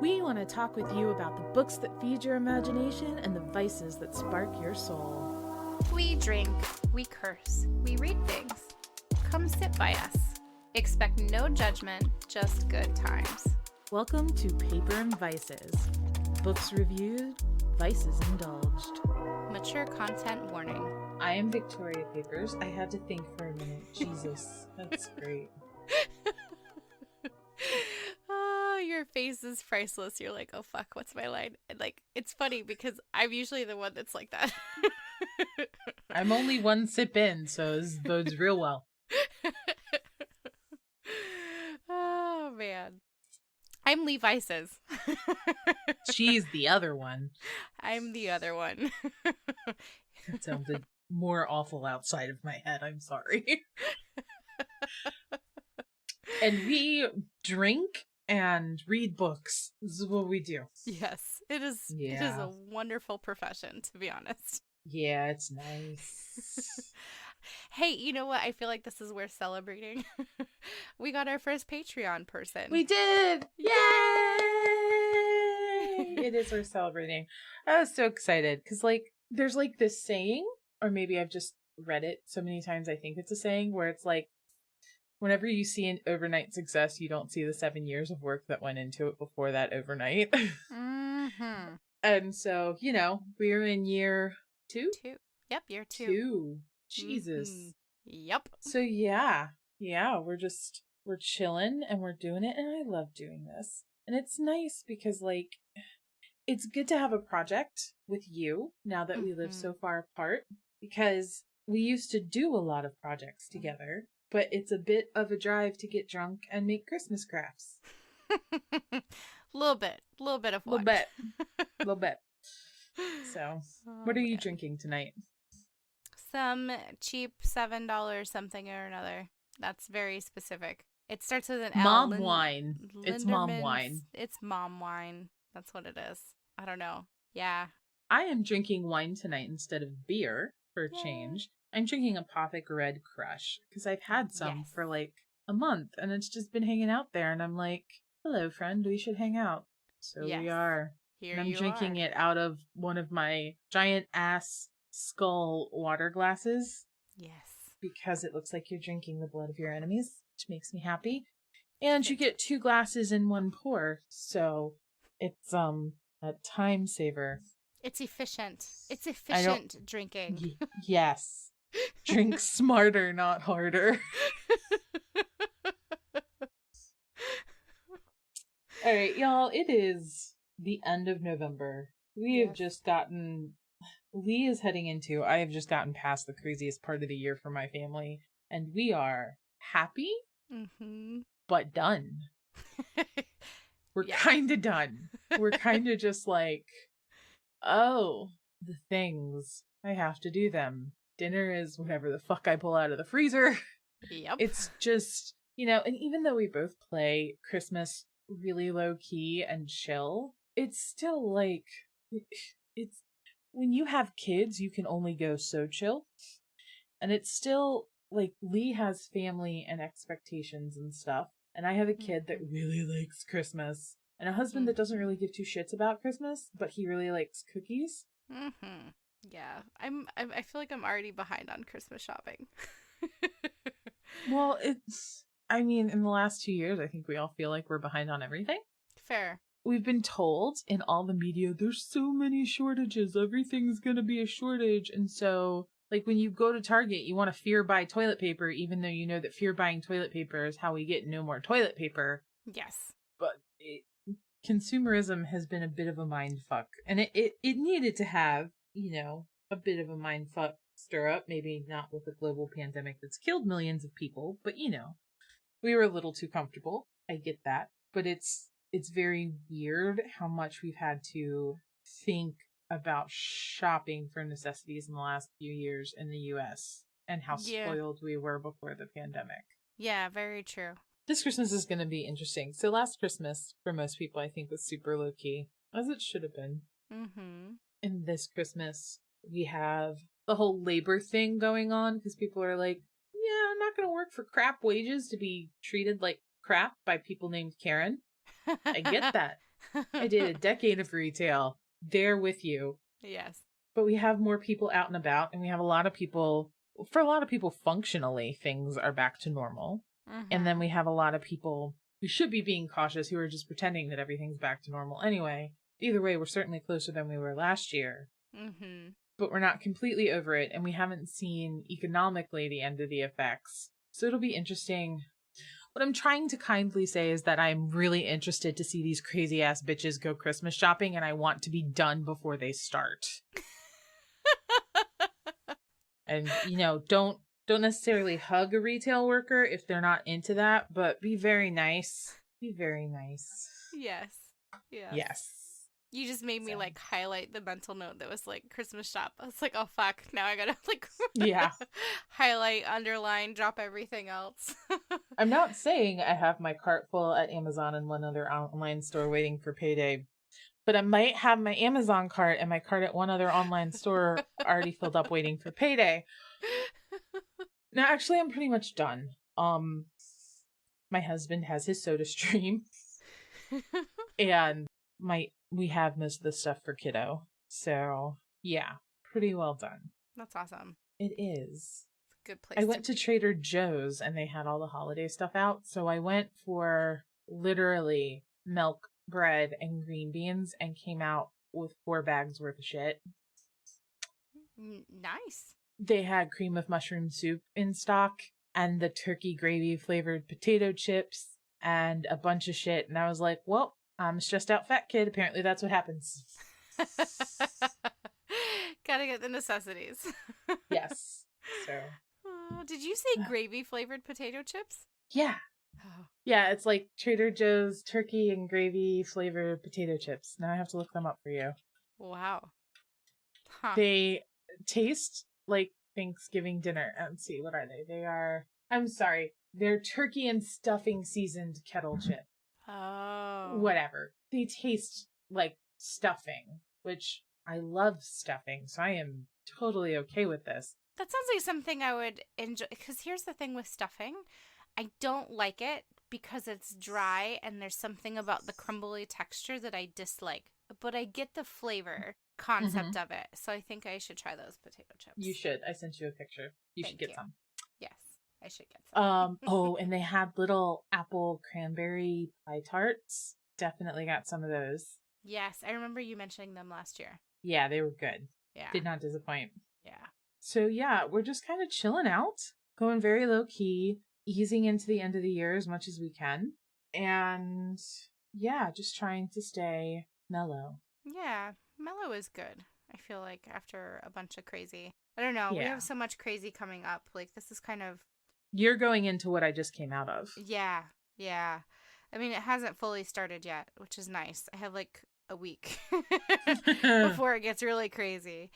We want to talk with you about the books that feed your imagination and the vices that spark your soul. We drink, we curse, we read things. Come sit by us. Expect no judgment, just good times. Welcome to Paper and Vices. Books reviewed, vices indulged. Mature content warning. I am Victoria Papers. I had to think for a minute. Jesus, that's great. Oh, your face is priceless. You're like, oh fuck, what's my line? And like, it's funny because I'm usually the one that's like that. I'm only one sip in, so this bodes real well. Oh man. I'm Lee Vices. She's the other one. I'm the other one. That sounded more awful outside of my head. I'm sorry. And we drink and read books. This is what we do. Yes, it is. Yeah. It is a wonderful profession, to be honest. Yeah, it's nice. Hey, you know what? I feel like this is worth celebrating. We got our first Patreon person. We did! Yay! It is worth celebrating. I was so excited because, there's this saying, or maybe I've just read it so many times I think it's a saying, where it's like, whenever you see an overnight success, you don't see the 7 years of work that went into it before that overnight. Mm-hmm. And so, we're in year 2? Yep, year 2. 2. Jesus. Mm-hmm. Yep. So yeah, we're chilling and we're doing it, and I love doing this. And it's nice because it's good to have a project with you now that we live so far apart, because we used to do a lot of projects together, but it's a bit of a drive to get drunk and make Christmas crafts. Little bit of one. Little bit. So, what are you drinking tonight? Some cheap $7 something or another. That's very specific. It starts with an L. Mom wine. It's mom Linderman's. wine. It's mom wine. That's what it is. I don't know. Yeah. I am drinking wine tonight instead of beer for a change. I'm drinking Apothic Red Crush because I've had some for a month, and it's just been hanging out there, and I'm like, hello friend, we should hang out. So we are. Here and I'm you drinking are. it out of one of my giant ass skull water glasses. Yes. Because it looks like you're drinking the blood of your enemies, which makes me happy. And you get 2 glasses in one pour, so it's a time saver. It's efficient. It's efficient drinking. Yes. Drink smarter, not harder. All right, y'all, it is the end of November. We have just gotten... Lee is heading into... I have just gotten past the craziest part of the year for my family, and we are happy, but done. We're kind of done. We're kind of just like, oh, the things. I have to do them. Dinner is whatever the fuck I pull out of the freezer. Yep. It's just, and even though we both play Christmas really low key and chill, it's still it's when you have kids, you can only go so chill. And it's still Lee has family and expectations and stuff. And I have a kid that really likes Christmas, and a husband that doesn't really give 2 shits about Christmas, but he really likes cookies. Mm-hmm. Yeah. I feel like I'm already behind on Christmas shopping. Well, in the last 2 years, I think we all feel like we're behind on everything. Fair. We've been told in all the media, there's so many shortages, everything's gonna be a shortage. And so, when you go to Target, you want to fear buy toilet paper, even though you know that fear buying toilet paper is how we get no more toilet paper. Yes. But consumerism has been a bit of a mind fuck. And it needed to have, a bit of a mind fuck stir up. Maybe not with a global pandemic that's killed millions of people, but we were a little too comfortable. I get that. But it's very weird how much we've had to think about shopping for necessities in the last few years in the US, and how spoiled we were before the pandemic. Yeah, very true. This Christmas is going to be interesting. So last Christmas, for most people, I think was super low key, as it should have been. Mm-hmm. And this Christmas, we have the whole labor thing going on, because people are like, yeah, I'm not going to work for crap wages to be treated like crap by people named Karen. I get that. I did a decade of retail. There with you. Yes. But we have more people out and about, and we have a lot of people, for a lot of people, functionally, things are back to normal. And then we have a lot of people who should be being cautious, who are just pretending that everything's back to normal anyway. Either way, we're certainly closer than we were last year. But we're not completely over it, and we haven't seen economically the end of the effects. So it'll be interesting. What I'm trying to kindly say is that I'm really interested to see these crazy ass bitches go Christmas shopping, and I want to be done before they start. And, don't necessarily hug a retail worker if they're not into that, but be very nice. Be very nice. Yes. Yes. You just made me like highlight the mental note that was like Christmas shop. I was like, oh fuck, now I gotta like highlight, underline, drop everything else. I'm not saying I have my cart full at Amazon and one other online store waiting for payday, but I might have my Amazon cart and my cart at one other online store already filled up waiting for payday. Now, actually, I'm pretty much done. My husband has his soda stream, and we have most of the stuff for kiddo. So, yeah, pretty well done. That's awesome. It is. Good place. I went to Trader Joe's and they had all the holiday stuff out. So I went for literally milk, bread, and green beans and came out with 4 bags worth of shit. Nice. They had cream of mushroom soup in stock and the turkey gravy flavored potato chips and a bunch of shit. And I was like, well, I'm a stressed out fat kid. Apparently that's what happens. Gotta get the necessities. Yes. So. Did you say gravy flavored potato chips? Yeah. Oh. Yeah, it's like Trader Joe's turkey and gravy flavored potato chips. Now I have to look them up for you. Wow. Huh. They taste like Thanksgiving dinner. Let's see, what are they? They're turkey and stuffing seasoned kettle chip. Oh. Whatever. They taste like stuffing, which I love stuffing, so I am totally okay with this. That sounds like something I would enjoy, because here's the thing with stuffing. I don't like it because it's dry and there's something about the crumbly texture that I dislike. But I get the flavor concept of it, so I think I should try those potato chips. You should. I sent you a picture. You should get some. Yes, I should get some. And they had little apple cranberry pie tarts. Definitely got some of those. Yes, I remember you mentioning them last year. Yeah, they were good. Yeah. Did not disappoint. Yeah. So yeah, we're just kind of chilling out, going very low key, easing into the end of the year as much as we can. And yeah, just trying to stay mellow. Yeah, mellow is good. I feel like after a bunch of crazy. I don't know. Yeah. We have so much crazy coming up. Like, this is kind of... You're going into what I just came out of. Yeah. Yeah. I mean, it hasn't fully started yet, which is nice. I have like a week before it gets really crazy.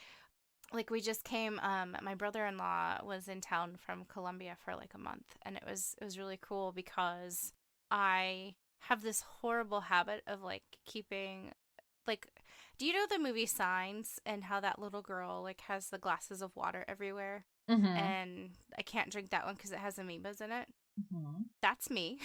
Like, we just came, my brother-in-law was in town from Colombia for like a month, and it was really cool because I have this horrible habit of like keeping, like, do you know the movie Signs and how that little girl like has the glasses of water everywhere? And I can't drink that one because it has amoebas in it. That's me.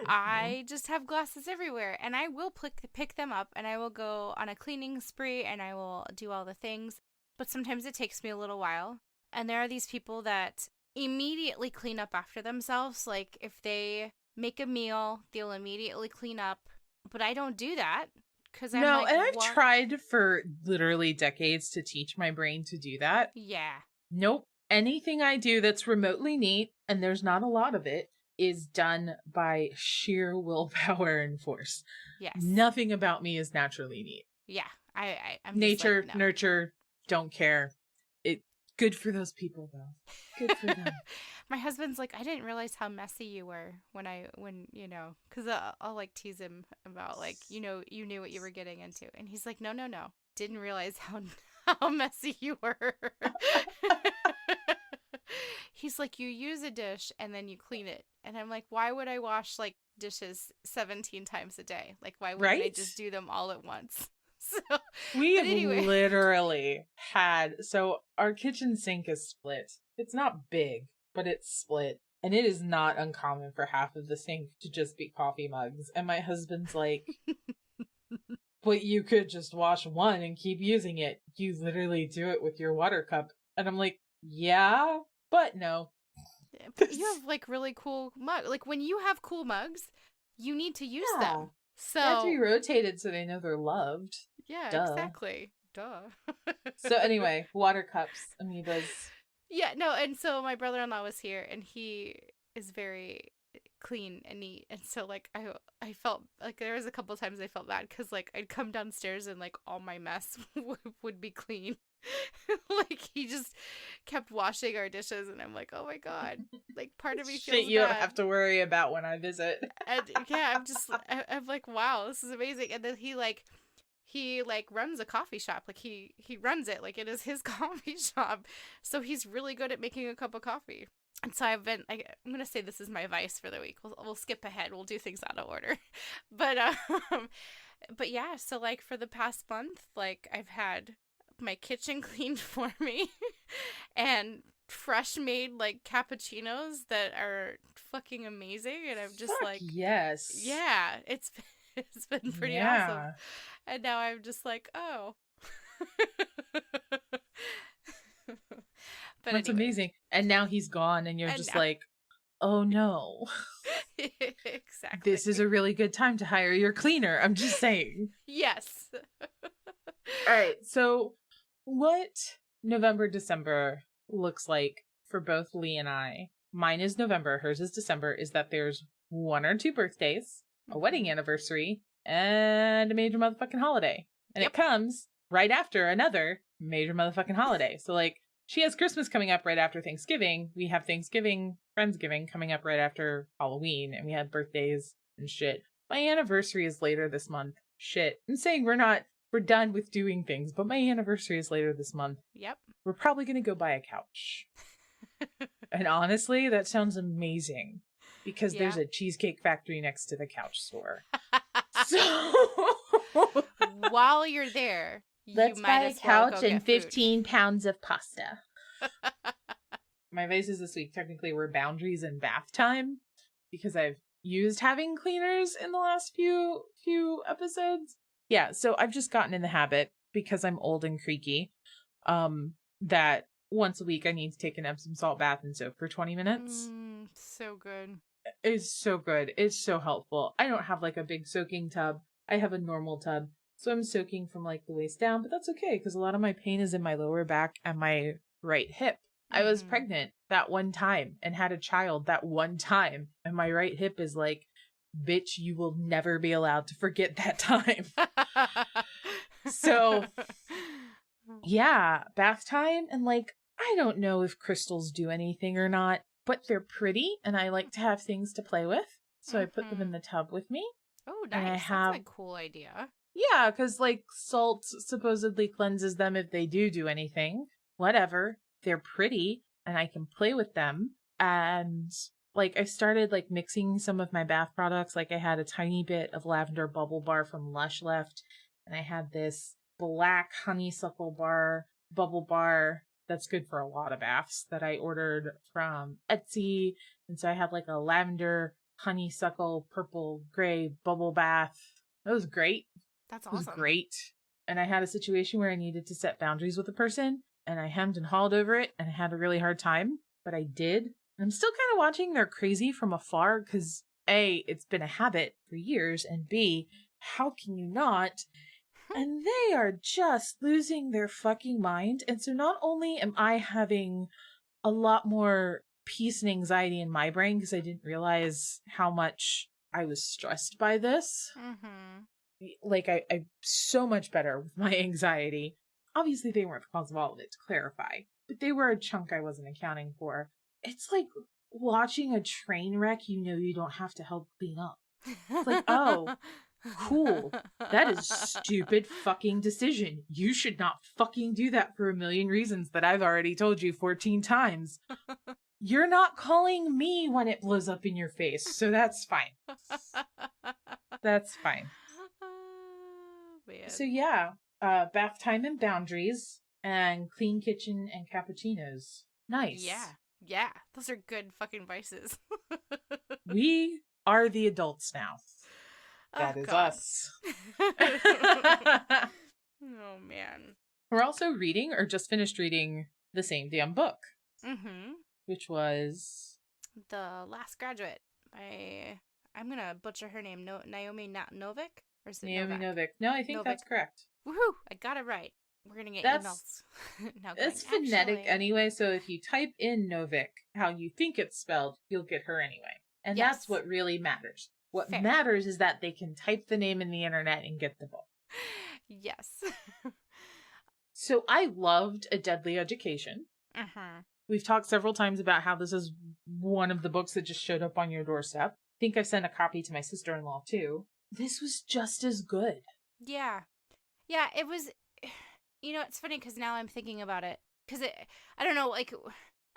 I just have glasses everywhere, and I will pick them up, and I will go on a cleaning spree, and I will do all the things, but sometimes it takes me a little while. And there are these people that immediately clean up after themselves. Like, if they make a meal, they'll immediately clean up, but I don't do that. And I've tried for literally decades to teach my brain to do that. Yeah. Nope. Anything I do that's remotely neat, and there's not a lot of it, is done by sheer willpower and force. Yes. Nothing about me is naturally neat. Yeah. I'm nature, just like, no. Nurture, don't care. It good for those people though. Good for them. My husband's like, I didn't realize how messy you were when because I'll like tease him about like, you knew what you were getting into, and he's like, no, didn't realize how messy you were. He's like, you use a dish and then you clean it. And I'm like, why would I wash like dishes 17 times a day? Like, why wouldn't I just do them all at once? So literally had, so our kitchen sink is split. It's not big, but it's split. And it is not uncommon for half of the sink to just be coffee mugs. And my husband's like, but you could just wash one and keep using it. You literally do it with your water cup. And I'm like, yeah, but no. But you have like really cool mug. Like when you have cool mugs, you need to use them. They have to So be rotated so they know they're loved. yeah, Duh. exactly. Duh. So anyway, water cups, amoebas. Yeah, no, and so my brother-in-law was here and he is very clean and neat. And so like I felt like there was a couple times I felt bad cuz like I'd come downstairs and like all my mess would be clean. Like he just kept washing our dishes and I'm like, "Oh my god." Like part of me Shit feels you bad. don't have to worry about when I visit. And yeah, I'm like, "Wow, this is amazing." And then he runs a coffee shop. Like he runs it like it is his coffee shop. So he's really good at making a cup of coffee. And so I'm going to say this is my vice for the week. We'll skip ahead. We'll do things out of order. But but yeah, so like for the past month, like I've had my kitchen cleaned for me and fresh made like cappuccinos that are fucking amazing, and I'm just like, yes. Yeah, it's been pretty awesome. And now I'm just like, oh. But that's anyway. amazing. And now he's gone and you're just like, oh no. Exactly. This is a really good time to hire your cleaner. I'm just saying. Yes. All right. So what November, December looks like for both Lee and I, mine is November, hers is December, is that there's 1 or 2 birthdays, a wedding anniversary, and a major motherfucking holiday. And it comes right after another major motherfucking holiday. So like she has Christmas coming up right after Thanksgiving. We have Thanksgiving, Friendsgiving coming up right after Halloween, and we had birthdays and shit. My anniversary is later this month. Shit. I'm saying we're done with doing things, but my anniversary is later this month. Yep. We're probably going to go buy a couch. And honestly, that sounds amazing because there's a cheesecake factory next to the couch store. So while you're there, let's you buy might a as well couch go and get 15 pounds of pasta. My vices this week technically were boundaries and bath time because I've used having cleaners in the last few episodes. Yeah, so I've just gotten in the habit because I'm old and creaky that once a week I need to take an Epsom salt bath and soak for 20 minutes. So good. It's so good. It's so helpful. I don't have like a big soaking tub. I have a normal tub. So I'm soaking from like the waist down, but that's okay because a lot of my pain is in my lower back and my right hip. I was pregnant that one time and had a child that one time, and my right hip is like, bitch, you will never be allowed to forget that time. So yeah, bath time. And like, I don't know if crystals do anything or not, but they're pretty and I like to have things to play with. So I put them in the tub with me. Oh, nice. That's a cool idea. Yeah, because like salt supposedly cleanses them if they do anything. Whatever. They're pretty and I can play with them. And like I started like mixing some of my bath products. Like I had a tiny bit of lavender bubble bar from Lush left. And I had this black honeysuckle bubble bar that's good for a lot of baths that I ordered from Etsy. And so I had like a lavender, honeysuckle, purple, gray bubble bath. That was great. That's awesome. It was great. And I had a situation where I needed to set boundaries with a person and I hemmed and hawed over it and I had a really hard time, but I did. I'm still kind of watching their crazy from afar because A, it's been a habit for years, and B, how can you not? And they are just losing their fucking mind. And so not only am I having a lot more peace and anxiety in my brain because I didn't realize how much I was stressed by this. Like I'm so much better with my anxiety. Obviously they weren't the cause of all of it, to clarify, but they were a chunk I wasn't accounting for. It's like watching a train wreck you know you don't have to help clean up. It's like, oh, cool. That is stupid fucking decision. You should not fucking do that for a million reasons that I've already told you 14 times. You're not calling me when it blows up in your face, so that's fine. That's fine. Man. So yeah, bath time and boundaries and clean kitchen and cappuccinos. Nice. Yeah. Yeah, those are good fucking vices. We are the adults now. Oh, That is God. us. Oh, man. We're also reading, or just finished reading, the same damn book, Mm-hmm. which was The Last Graduate by, I'm going to butcher her name, Naomi Novik? Or is it Naomi Novak? Novik. No, I think Novik. that's correct. Woohoo! I got it right. We're going to get That's emails now going, it's phonetic actually. anyway, so if you type in Novik how you think it's spelled, you'll get her anyway. And that's Yes. what really matters. What Fair. matters is that they can type the name in the internet and get the book. Yes. So I loved A Deadly Education. Mm-hmm. We've talked several times about how this is one of the books that just showed up on your doorstep. I think I've sent a copy to my sister-in-law too. This was just as good. Yeah. Yeah, it was, it's funny because now I'm thinking about it. Because I don't know, like,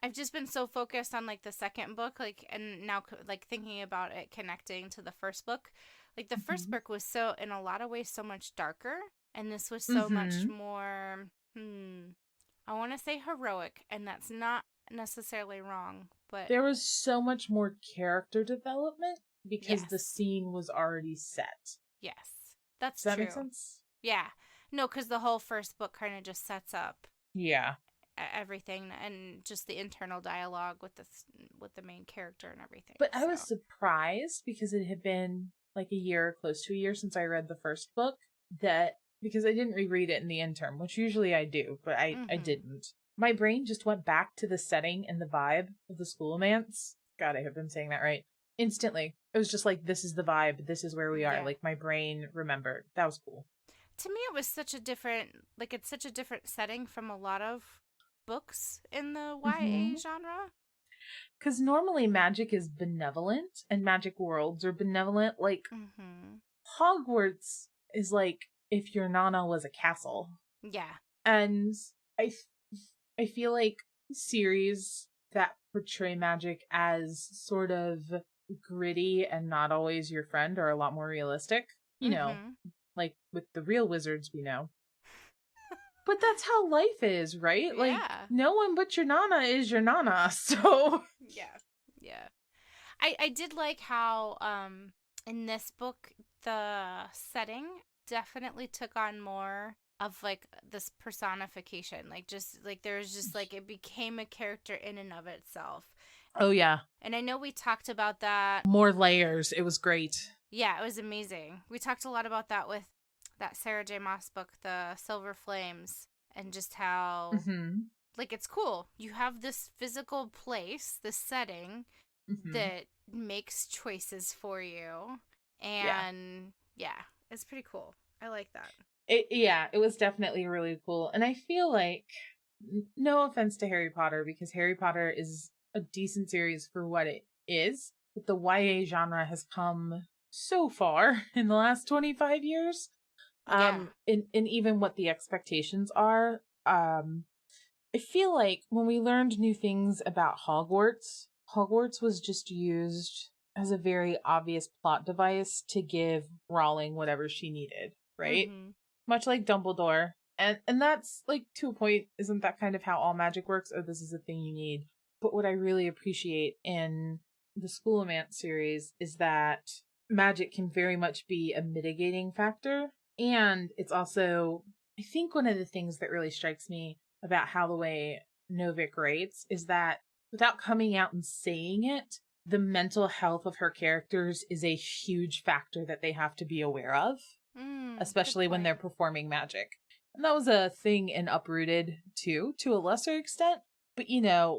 I've just been so focused on, like, the second book, like, and now, like, thinking about it connecting to the first book. Like, the first Mm-hmm. book was so, in a lot of ways, so much darker. And this was so much Mm-hmm. more, I want to say heroic. And that's not necessarily wrong, but There was so much more character development because the yes. scene was already set. Yes. That's Does that make true. sense? Yeah. No, because the whole first book kind of just sets up Yeah. everything and just the internal dialogue with the main character and everything. But I So, was surprised because it had been like a year, close to a year since I read the first book, that because I didn't reread it in the interim, which usually I do, but I mm-hmm. didn't. My brain just went back to the setting and the vibe of the Schoolomance. God, I hope I'm saying that right. Instantly. It was just like, this is the vibe. This is where we are. Yeah. Like, my brain remembered. That was cool. To me, it was such a different, like, it's such a different setting from a lot of books in the YA Mm-hmm. genre. Because normally magic is benevolent and magic worlds are benevolent. Like, Mm-hmm. Hogwarts is like if your Nana was a castle. Yeah. And I, I feel like series that portray magic as sort of gritty and not always your friend are a lot more realistic. You know, Mm-hmm. like with the real wizards we know. But that's how life is, right? Like, Yeah. no one but your Nana is your Nana, so. Yeah. Yeah. I did like how in this book the setting definitely took on more of like this personification. Like just like there's just like it became a character in and of itself. Oh, yeah. And I know we talked about that. More layers. It was great. Yeah, it was amazing. We talked a lot about that with that Sarah J. Maas book, The Silver Flames, and just how Mm-hmm. like it's cool. You have this physical place, this setting Mm-hmm. that makes choices for you. Yeah. And yeah, it's pretty cool. I like that. It was definitely really cool. And I feel like, no offense to Harry Potter, because Harry Potter is a decent series for what it is, but the YA genre has come so far in the last 25 years. Yeah. In even what the expectations are. I feel like when we learned new things about Hogwarts was just used as a very obvious plot device to give Rowling whatever she needed, right? Mhm. Much like Dumbledore. And that's like to a point, isn't that kind of how all magic works? Oh, this is a thing you need. But what I really appreciate in the Schoolomance series is that magic can very much be a mitigating factor. And it's also, I think one of the things that really strikes me about how the way Novik writes is that without coming out and saying it, the mental health of her characters is a huge factor that they have to be aware of, Good especially when point. they're performing magic. And that was a thing in Uprooted too, to a lesser extent. But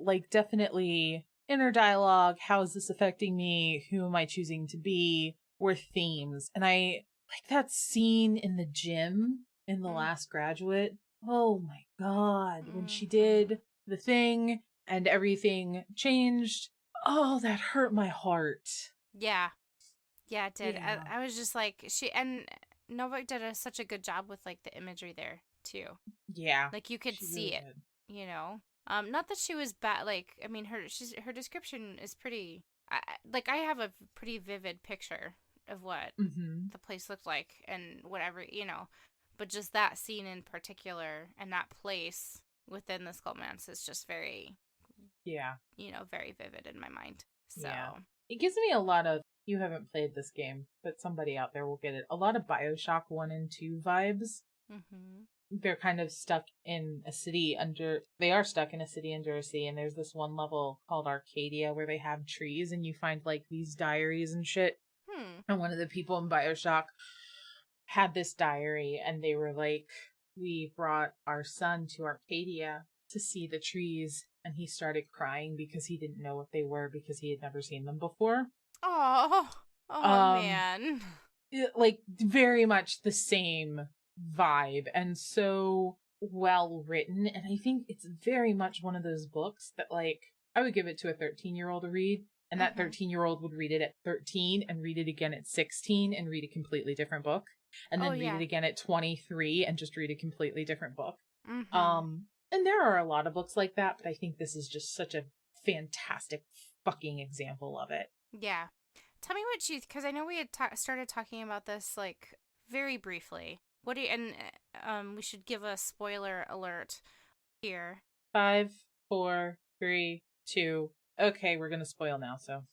like definitely inner dialogue, how is this affecting me? Who am I choosing to be? Were themes. And I like that scene in the gym in The Mm. Last Graduate. Oh my God. When she Mhm. did the thing and everything changed. Oh, that hurt my heart. Yeah. Yeah, it did. Yeah. I was just like she and Novak did such a good job with like the imagery there too. Yeah. Like you could She really see it, did. you know. Not that she was bad. Like I mean, her description is pretty. Like I have a pretty vivid picture of what Mm-hmm. the place looked like and whatever, you know. But just that scene in particular and that place within the Skullman's is just very, Yeah. very vivid in my mind. So, Yeah. It gives me a lot of, you haven't played this game, but somebody out there will get it. A lot of BioShock 1 and 2 vibes. mhm. They're kind of stuck in a city they are stuck in a city under a sea, and there's this one level called Arcadia where they have trees and you find like these diaries and shit. Hmm. And one of the people in BioShock had this diary, and they were like, we brought our son to Arcadia to see the trees, and he started crying because he didn't know what they were because he had never seen them before. Oh, oh Um, man. like very much the same vibe, and so well written. And I think it's very much one of those books that, like, I would give it to a 13-year-old to read, and that Mhm. 13-year-old would read it at 13 and read it again at 16 and read a completely different book, and Oh then read it yeah. again at 23 and just read a completely different book. Mhm. And there are a lot of books like that, but I think this is just such a fantastic fucking example of it. Yeah. Tell me what you, because I know we had started talking about this like very briefly. What do you, and we should give a spoiler alert here. 5, 4, 3, 2. Okay, we're gonna spoil now. So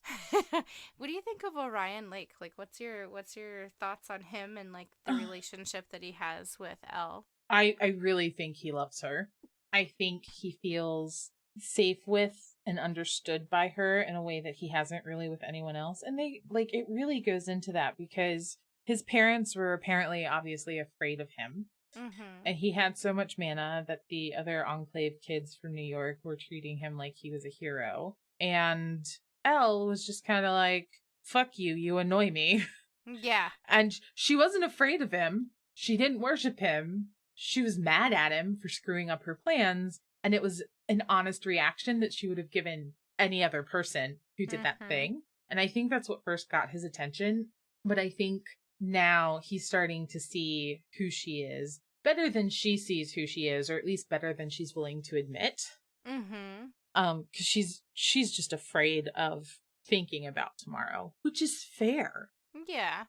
What do you think of Orion Lake? Like, what's your thoughts on him and like the relationship that he has with Elle? I really think he loves her. I think he feels safe with and understood by her in a way that he hasn't really with anyone else. And they, like, it really goes into that because his parents were apparently obviously afraid of him. Mm-hmm. And he had so much mana that the other Enclave kids from New York were treating him like he was a hero. And Elle was just kind of like, fuck you, you annoy me. Yeah. And she wasn't afraid of him. She didn't worship him. She was mad at him for screwing up her plans. And it was an honest reaction that she would have given any other person who did that Mm-hmm. thing. And I think that's what first got his attention. But I think now he's starting to see who she is better than she sees who she is, or at least better than she's willing to admit. Mm-hmm. Because she's just afraid of thinking about tomorrow, which is fair. Yeah.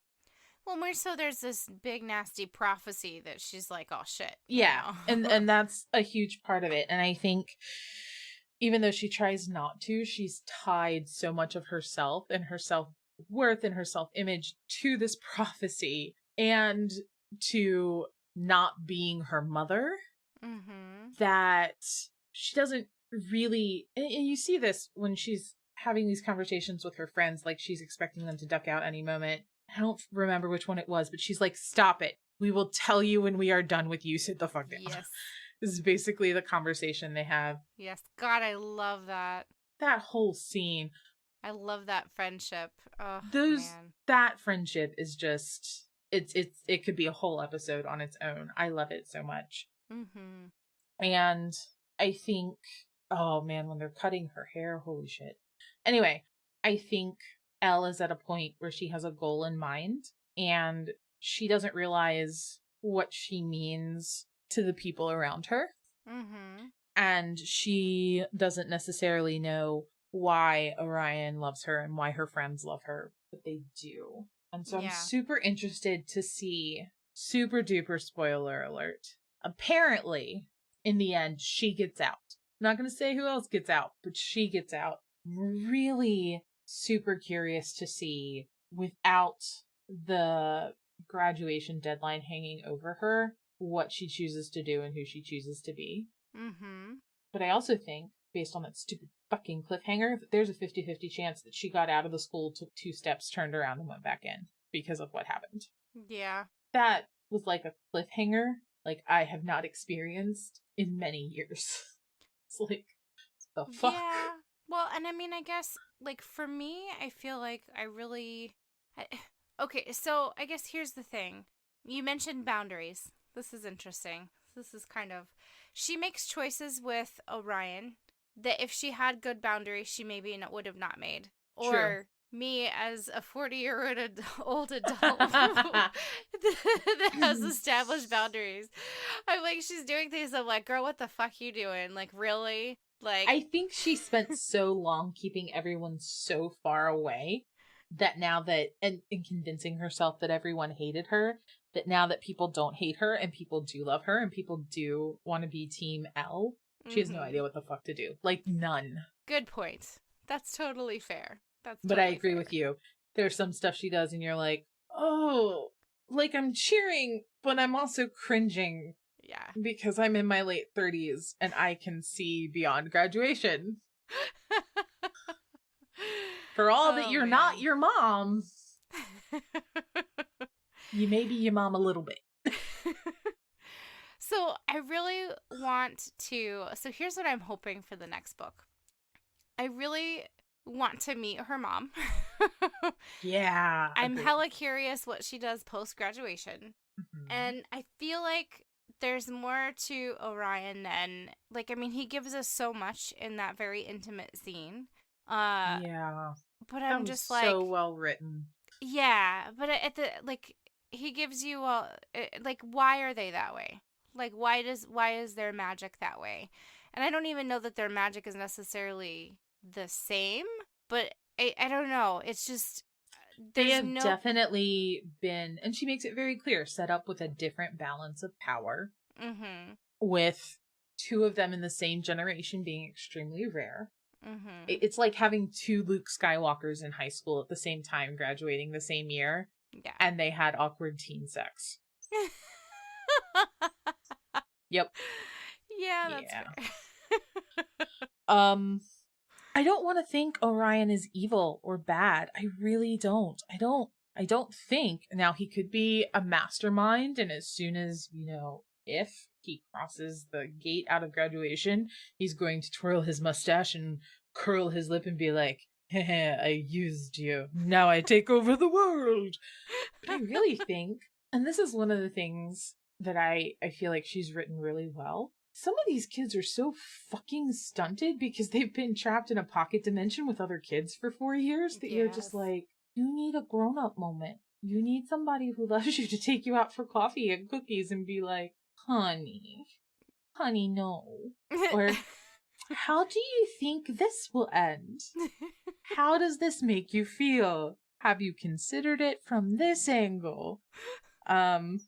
Well, more so there's this big nasty prophecy that she's like, oh shit, Yeah, and that's a huge part of it. And I think even though she tries not to, she's tied so much of herself and her self-worth and her self-image to this prophecy and to not being her mother, Mm-hmm. that she doesn't really, and you see this when she's having these conversations with her friends, like she's expecting them to duck out any moment. I don't remember which one it was, but she's like, stop it, we will tell you when we are done with you, sit the fuck down. Yes. This is basically the conversation they have. Yes. God, I love that. That whole scene, I love that friendship. Oh those man. that friendship is just, it could be a whole episode on its own. I love it so much. Mm-hmm. And I think, oh man, when they're cutting her hair, holy shit. Anyway, I think Elle is at a point where she has a goal in mind, and she doesn't realize what she means to the people around her. Mm-hmm. And she doesn't necessarily know why Orion loves her and why her friends love her, but they do. And so I'm Yeah. super interested to see, super duper spoiler alert. Apparently, in the end, she gets out. I'm not going to say who else gets out, but she gets out. I'm really super curious to see, without the graduation deadline hanging over her, what she chooses to do and who she chooses to be. Mm-hmm. But I also think, based on that stupid fucking cliffhanger, that there's a 50-50 chance that she got out of the school, took 2 steps, turned around, and went back in because of what happened. Yeah. That was like a cliffhanger like I have not experienced in many years. It's like, the fuck? Yeah. Well, and I mean, I guess, like, for me, I feel like I, okay, so I guess here's the thing. You mentioned boundaries. This is interesting. This is kind of. She makes choices with Orion that if she had good boundaries, she maybe would have not made. True. Or me as a 40-year-old old adult that has established boundaries. I'm like, she's doing things. I'm like, girl, what the fuck you doing? Like, really? Like, I think she spent so long keeping everyone so far away that now that, and convincing herself that everyone hated her, that now that people don't hate her and people do love her and people do want to be Team L, she has no mm-hmm. idea what the fuck to do. Like, none. Good point. That's totally fair. That's But I totally agree fair. with you. There's some stuff she does and you're like, oh, like I'm cheering, but I'm also cringing Yeah. because I'm in my late 30s and I can see beyond graduation. For all that Oh, you're not man. your mom, you may be your mom a little bit. So I really want to. So here's what I'm hoping for the next book. I really want to meet her mom. Yeah, I'm agreed. hella curious what she does post graduation. Mm-hmm. And I feel like there's more to Orion than, like, I mean, he gives us so much in that very intimate scene. Uh, Yeah, but that I'm was just so like, well written. yeah, but at the, like, he gives you all, like, why are they that way? Like, why is their magic that way? And I don't even know that their magic is necessarily the same, but I don't know. It's just, They there's have no, definitely been, and she makes it very clear, set up with a different balance of power, mm-hmm, with two of them in the same generation being extremely rare. mm-hmm, It's like having two Luke Skywalkers in high school at the same time, graduating the same year, yeah. and they had awkward teen sex. Yep. Yeah, that's Yeah. fair. Um, I don't want to think Orion is evil or bad. I really don't. I don't think. Now, he could be a mastermind, and as soon as, if he crosses the gate out of graduation, he's going to twirl his mustache and curl his lip and be like, heh, I used you. Now I take over the world. But I really think, and this is one of the things that I feel like she's written really well. Some of these kids are so fucking stunted because they've been trapped in a pocket dimension with other kids for 4 years that you're just Yes. like, you need a grown up moment. You need somebody who loves you to take you out for coffee and cookies and be like, honey, no. Or, how do you think this will end? How does this make you feel? Have you considered it from this angle? Um,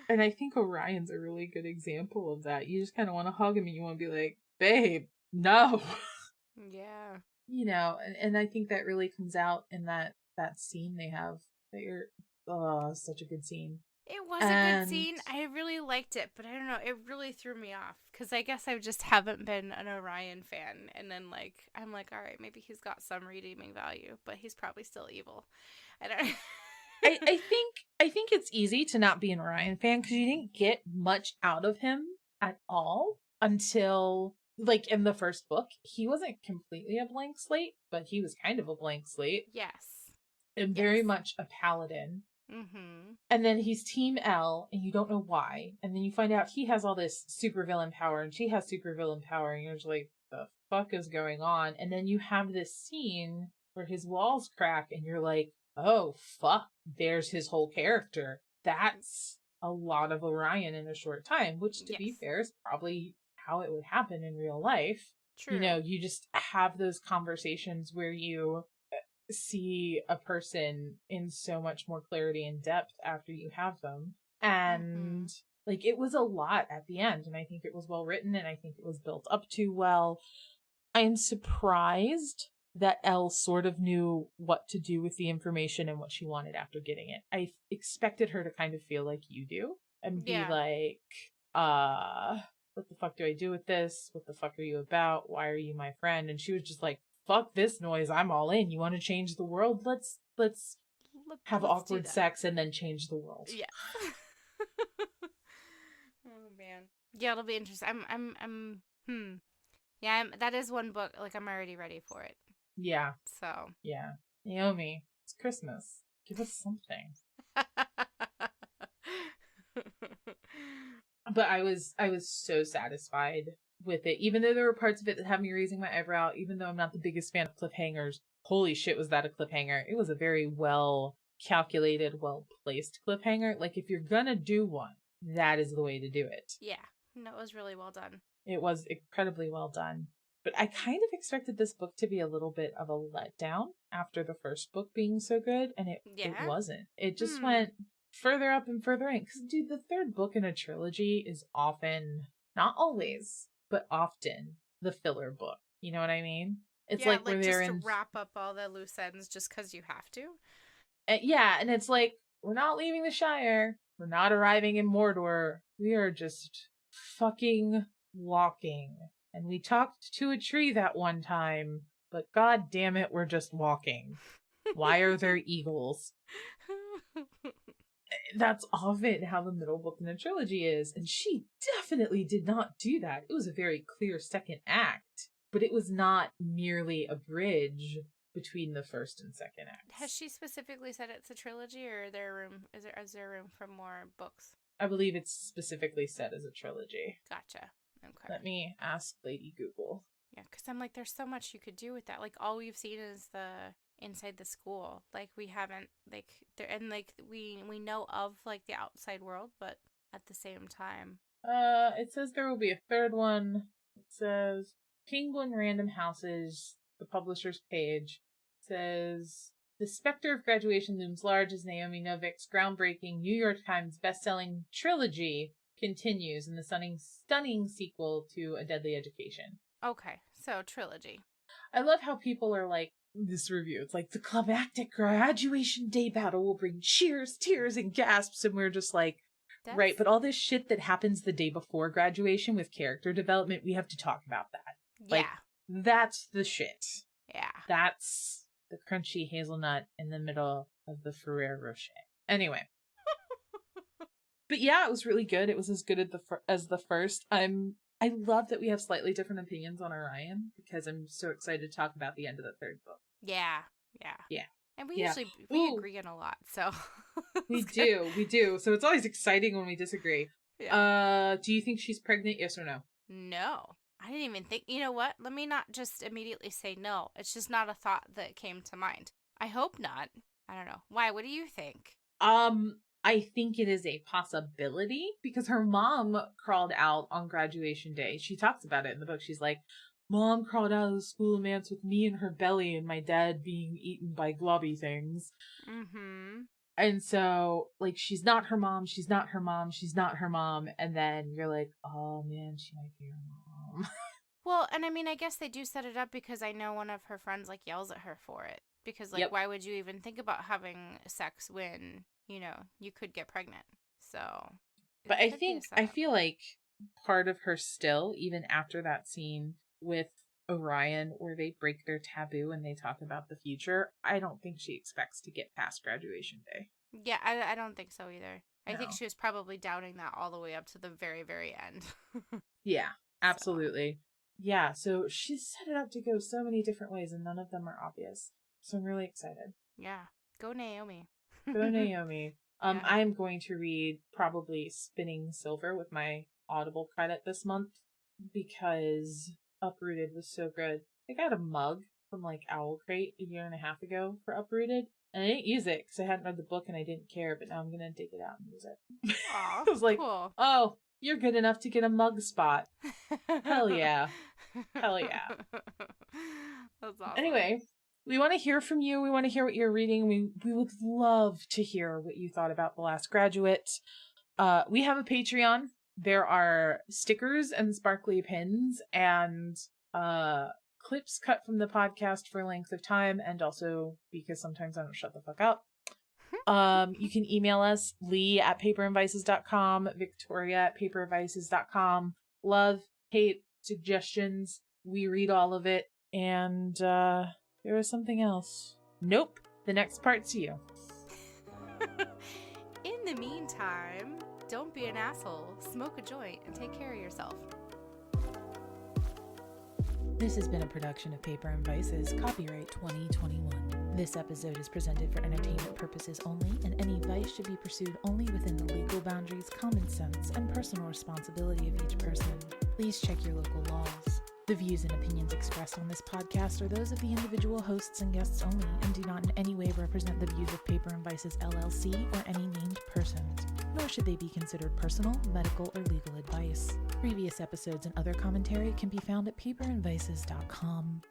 and I think Orion's a really good example of that. You just kind of want to hug him and you want to be like, babe, no. Yeah. And I think that really comes out in that scene they have. That you're, oh, such a good scene. It was a good And scene. I really liked it, but I don't know. It really threw me off because I guess I just haven't been an Orion fan. And then, like, I'm like, all right, maybe he's got some redeeming value, but he's probably still evil. I don't. I think it's easy to not be an Orion fan because you didn't get much out of him at all until, like, in the first book. He wasn't completely a blank slate, but he was kind of a blank slate Yes. and very Yes. much a paladin. Mm-hmm. And then he's Team L, and you don't know why. And then you find out he has all this supervillain power, and she has supervillain power, and you're just like, the fuck is going on? And then you have this scene where his walls crack, and you're like, oh, fuck, there's his whole character. That's a lot of Orion in a short time, which, to be Yes. fair, is probably how it would happen in real life. True. You just have those conversations where you see a person in so much more clarity and depth after you have them. Mm-hmm. And like, it was a lot at the end, and I think it was well written, and I think it was built up too well. I'm surprised that Elle sort of knew what to do with the information and what she wanted after getting it. I expected her to kind of feel like you do and be Yeah. like, what the fuck do I do with this? What the fuck are you about? Why are you my friend? And she was just like, fuck this noise. I'm all in. You want to change the world? Let's have Let's do awkward that. sex and then change the world. Yeah. Oh man. Yeah, it'll be interesting. Yeah, that is one book. Like, I'm already ready for it. Yeah. So. Yeah. Naomi, it's Christmas. Give us something. But I was so satisfied with it, even though there were parts of it that had me raising my eyebrow. Even though I'm not the biggest fan of cliffhangers, holy shit, was that a cliffhanger? It was a very well calculated, well placed cliffhanger. Like, if you're gonna do one, that is the way to do it. Yeah. No, it was really well done. It was incredibly well done. But I kind of expected this book to be a little bit of a letdown after the first book being so good, and it Yeah. wasn't. It just went further up and further in. Because, dude, the third book in a trilogy is often, not always, but often, the filler book. You know what I mean? It's Yeah, like we're like there just to in wrap up all the loose ends just because you have to. yeah, and it's like we're not leaving the Shire. We're not arriving in Mordor. We are just fucking walking. And we talked to a tree that one time, but god damn it, we're just walking. Why are there eagles? That's often how the middle book in the trilogy is, and she definitely did not do that. It was a very clear second act, but it was not merely a bridge between the first and second Has acts. she specifically said it's a trilogy, or is there room for more books? I believe it's specifically said as a trilogy. Gotcha. Okay. Let me ask Lady Google. Yeah, because I'm like, there's so much you could do with that. Like, all we've seen is the inside the school. Like, we haven't like there, and like we know of like the outside world, but at the same time, It says there will be a third one. It says Penguin Random Houses, the publisher's page, says the specter of graduation looms large as Naomi Novik's groundbreaking New York Times bestselling trilogy continues in the stunning sequel to A Deadly Education. okay, so trilogy. I love how people are like, this review, it's like the climactic graduation day battle will bring cheers, tears, and gasps, and we're just like, right, but all this shit that happens the day before graduation with character development, we have to talk about that. Yeah. Like, that's the shit. Yeah. That's the crunchy hazelnut in the middle of the Ferrero Rocher. Anyway. But yeah, it was really good. It was as good as the first. I love that we have slightly different opinions on Orion because I'm so excited to talk about the end of the third book. Yeah. Yeah. Yeah. And we Yeah. usually we agree on a lot, so we do. So it's always exciting when we disagree. Yeah. Do you think she's pregnant? Yes or no? No. I didn't even think. You know what? Let me not just immediately say no. It's just not a thought that came to mind. I hope not. I don't know. Why? What do you think? I think it is a possibility because her mom crawled out on graduation day. She talks about it in the book. She's like, Mom crawled out of the school of manse with me in her belly and my dad being eaten by globby things. Mm-hmm. And so, like, she's not her mom, she's not her mom, she's not her mom. And then you're like, oh man, she might be her mom. Well, and I mean, I guess they do set it up because I know one of her friends, like, yells at her for it. Because, like, why would you even think about having sex when, you know, you could get pregnant? So. But I feel like part of her still, even after that scene with Orion where they break their taboo and they talk about the future, I don't think she expects to get past graduation day. Yeah, I don't think so either. No. I think she was probably doubting that all the way up to the very, very end. Yeah, absolutely. So. Yeah, so she's set it up to go so many different ways and none of them are obvious. So I'm really excited. Yeah. Go Naomi. Go Naomi. Yeah. I'm going to read probably Spinning Silver with my Audible credit this month because Uprooted was so good. I got a mug from like Owl Crate a year and a half ago for Uprooted, and I didn't use it because I hadn't read the book and I didn't care, but now I'm going to dig it out and use it. Aw, I was like, cool. Oh, you're good enough to get a mug spot. Hell yeah. Hell yeah. That's awesome. Anyway, we want to hear from you. We want to hear what you're reading. We would love to hear what you thought about The Last Graduate. We have a Patreon. There are stickers and sparkly pins and clips cut from the podcast for length of time, and also because sometimes I don't shut the fuck up. You can email us, lee@paperandvices.com, victoria@paperandvices.com. Love, hate, suggestions. We read all of it. And there was something else. Nope. The next part's you. In the meantime, don't be an asshole, smoke a joint, and take care of yourself. This has been a production of Paper and Vices, copyright 2021. This episode is presented for entertainment purposes only, and any vice should be pursued only within the legal boundaries, common sense, and personal responsibility of each person. Please check your local laws. The views and opinions expressed on this podcast are those of the individual hosts and guests only and do not in any way represent the views of Paper and Vices LLC or any named persons, nor should they be considered personal, medical, or legal advice. Previous episodes and other commentary can be found at paperandvices.com.